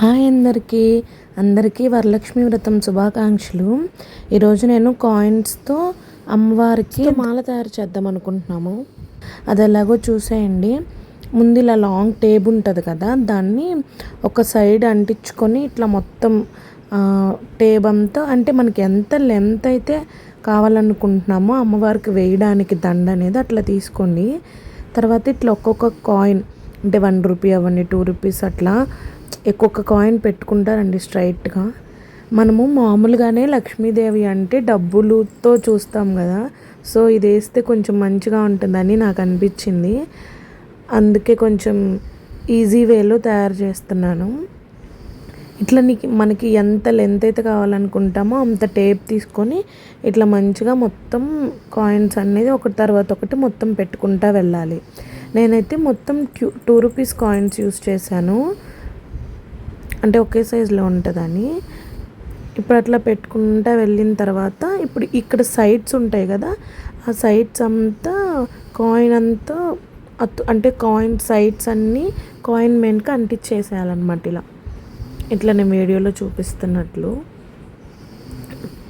Hi అందరికీ వరలక్ష్మి వ్రతం శుభాకాంక్షలు. ఈరోజు నేను కాయిన్స్తో అమ్మవారికి మాల తయారు చేద్దాం అనుకుంటున్నాము. అది ఎలాగో చూసేయండి. ముందు ఇలా లాంగ్ టేబ్ ఉంటుంది కదా, దాన్ని ఒక సైడ్ అంటించుకొని ఇట్లా మొత్తం టేబ్ అంతా, అంటే మనకి ఎంత లెంత్ అయితే కావాలనుకుంటున్నామో అమ్మవారికి వేయడానికి దండ అనేది అట్లా తీసుకోండి. తర్వాత ఇట్లా ఒక్కొక్క కాయిన్, అంటే 1 రూపీ అవ్వండి, 2 రూపీస్ అట్లా ఒక్కొక్క కాయిన్ పెట్టుకుంటారండి స్ట్రైట్గా. మనము మామూలుగానే లక్ష్మీదేవి అంటే డబ్బులతో చూస్తాం కదా, సో ఇది వేస్తే కొంచెం మంచిగా ఉంటుందని నాకు అనిపించింది. అందుకే కొంచెం ఈజీ వేలో తయారు చేస్తున్నాను. ఇట్లా మనకి ఎంత లెంత్ అయితే కావాలనుకుంటామో అంత టేప్ తీసుకొని ఇట్లా మంచిగా మొత్తం కాయిన్స్ అనేది ఒకటి తర్వాత ఒకటి మొత్తం పెట్టుకుంటూ వెళ్ళాలి. నేనైతే మొత్తం 2 రూపీస్ కాయిన్స్ యూస్ చేశాను, అంటే ఒకే సైజులో ఉంటుందని. ఇప్పుడు అట్లా పెట్టుకుంటూ వెళ్ళిన తర్వాత ఇప్పుడు ఇక్కడ సైడ్స్ ఉంటాయి కదా, ఆ సైడ్స్ అంతా కాయిన్ అంతా అంటే కాయిన్ సైడ్స్ అన్నీ కాయిన్ మెయిన్కి అంటించేసేయాలన్నమాట. ఇట్లా నేను వీడియోలో చూపిస్తున్నట్లు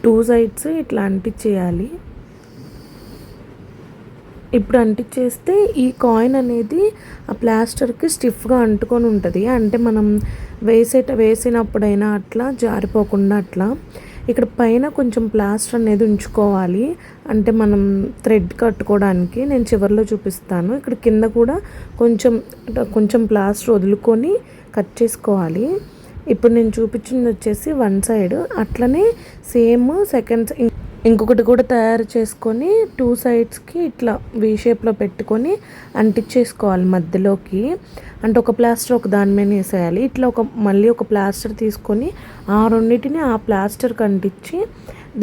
2 సైడ్స్ ఇట్లా అంటించేయాలి. ఇప్పుడు అంటించేస్తే ఈ కాయిన్ అనేది ఆ ప్లాస్టర్కి స్టిఫ్గా అంటుకొని ఉంటుంది. అంటే మనం వేసినప్పుడైనా అట్లా జారిపోకుండా అట్లా. ఇక్కడ పైన కొంచెం ప్లాస్టర్ అనేది ఉంచుకోవాలి, అంటే మనం థ్రెడ్ కట్టుకోవడానికి. నేను చివరిలో చూపిస్తాను. ఇక్కడ కింద కూడా కొంచెం ప్లాస్టర్ వదులుకొని కట్ చేసుకోవాలి. ఇప్పుడు నేను చూపించింది వచ్చేసి 1 సైడ్, అట్లనే సేమ్ సెకండ్ ఇంకొకటి కూడా తయారు చేసుకొని 2 సైడ్స్కి ఇట్లా వీ షేప్లో పెట్టుకొని అంటించేసుకోవాలి మధ్యలోకి. అంటే ఒక ప్లాస్టర్ ఒక దాని మీద వేసేయాలి. ఇట్లా మళ్ళీ ఒక ప్లాస్టర్ తీసుకొని ఆ రెండింటిని ఆ ప్లాస్టర్కి అంటించి,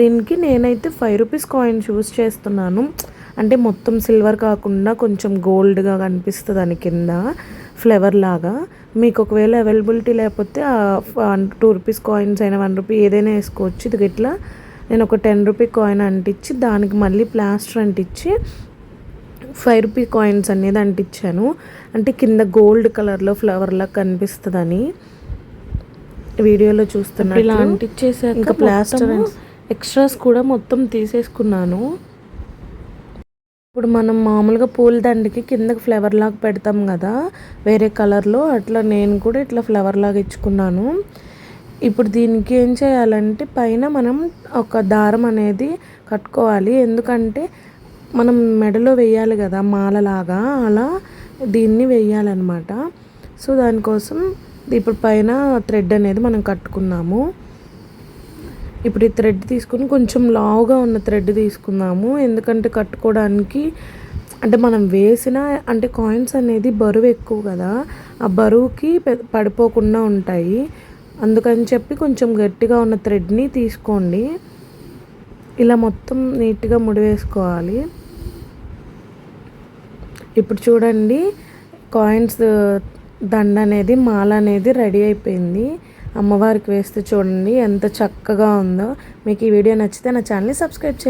దీనికి నేనైతే 5 రూపీస్ కాయిన్స్ యూస్ చేస్తున్నాను. అంటే మొత్తం సిల్వర్ కాకుండా కొంచెం గోల్డ్గా కనిపిస్తుంది అని కింద ఫ్లేవర్ లాగా. మీకు ఒకవేళ అవైలబిలిటీ లేకపోతే 2 రూపీస్ కాయిన్స్ అయినా 1 రూపీ ఏదైనా వేసుకోవచ్చు. ఇది ఇట్లా నేను ఒక 10 రూపీ కాయిన్ అంటించి దానికి మళ్ళీ ప్లాస్టర్ అంటించి 5 రూపీ కాయిన్స్ అనేది అంటించాను. అంటే కింద గోల్డ్ కలర్లో ఫ్లవర్లా కనిపిస్తుందని వీడియోలో చూస్తున్నా. ఇలా అంటించేసాక ఇంకా ప్లాస్టర్ ఎక్స్ట్రాస్ కూడా మొత్తం తీసేసుకున్నాను. ఇప్పుడు మనం మామూలుగా పూల దండకి కిందకి ఫ్లవర్ లాగా పెడతాం కదా వేరే కలర్లో, అట్లా నేను కూడా ఇట్లా ఫ్లవర్ లాగా ఇచ్చుకున్నాను. ఇప్పుడు దీనికి ఏం చేయాలంటే పైన మనం ఒక దారం అనేది కట్టుకోవాలి. ఎందుకంటే మనం మెడలో వేయాలి కదా మాలలాగా, అలా దీన్ని వేయాలన్నమాట. సో దానికోసం ఇప్పుడు పైన థ్రెడ్ అనేది మనం కట్టుకున్నాము. ఇప్పుడు ఈ థ్రెడ్ తీసుకుని కొంచెం లావుగా ఉన్న థ్రెడ్ తీసుకున్నాము, ఎందుకంటే కట్టుకోవడానికి. అంటే మనం వేసిన అంటే కాయిన్స్ అనేది బరువు ఎక్కువ కదా, ఆ బరువుకి పడిపోకుండా ఉంటాయి. అందుకని చెప్పి కొంచెం గట్టిగా ఉన్న థ్రెడ్ని తీసుకోండి. ఇలా మొత్తం నీట్గా ముడివేసుకోవాలి. ఇప్పుడు చూడండి, కాయిన్స్ దండ అనేది మాల అనేది రెడీ అయిపోయింది. అమ్మవారికి వేస్తే చూడండి ఎంత చక్కగా ఉందో. మీకు ఈ వీడియో నచ్చితే నా ఛానల్ని సబ్స్క్రైబ్ చేయండి.